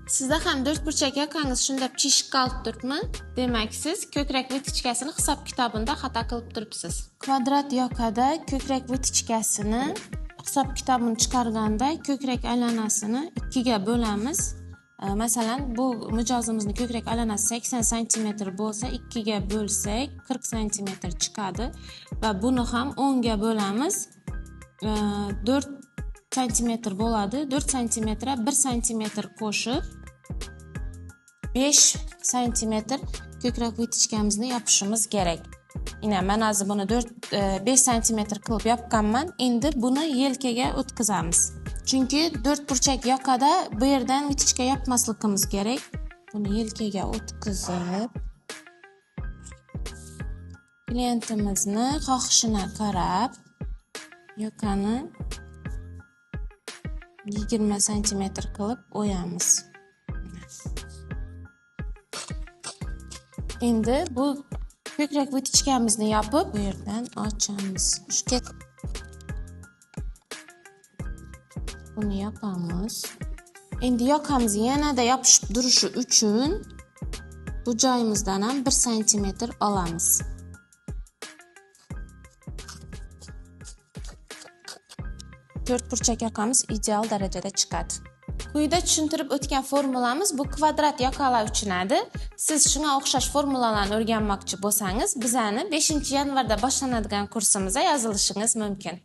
Sizda ham 4 burchak yoqangiz shunda pishib qolib turibmi? Demak, siz ko'krak vitichkasini hisob kitobida xato qilib turibsiz. Kvadrat yoqada ko'krak vitichkasini hisob kitobini chiqarganda ko'krak aylanasini 2 ga bo'lamiz. Masalan, bu mijozimizning ko'krak aylanasi 80 cm bo'lsa, 2 ga bo'lsak 40 cm chiqadi va buni ham 10 ga bo'lamiz. 4 cm bo'ladi. 4 cm 1 cm qo'shib 5 cm ko'krak vitichkamizni yopishimiz kerak. Mana hozir buni 5 cm qilib yopganman. Endi buni yelkaga o'tkazamiz. Chunki 4 burchak yoqada bu yerdan vitichka yopmasligimiz kerak. Buni yelkaga o'tkazib klientimizni xohishini qarab yoqani 20 cm qilib o'yamiz. Endi bu ko'krak vitichkamizni yopib, bu yerdan ochamiz. Buni yopamiz. Endi yoqamiz yanada yopishib turishi uchun bu joyimizdan ham 1 cm olamiz. To'rt burchak yoqamiz ideal darajada chiqadi. Quyida tushuntirib o'tgan formulamiz bu kvadrat yoqalar uchun edi. Siz shunga o'xshash formulalarni o'rganmoqchi bo'lsangiz, bizani 5-yanvarda boshlanadigan kursimizga yozilishingiz mumkin.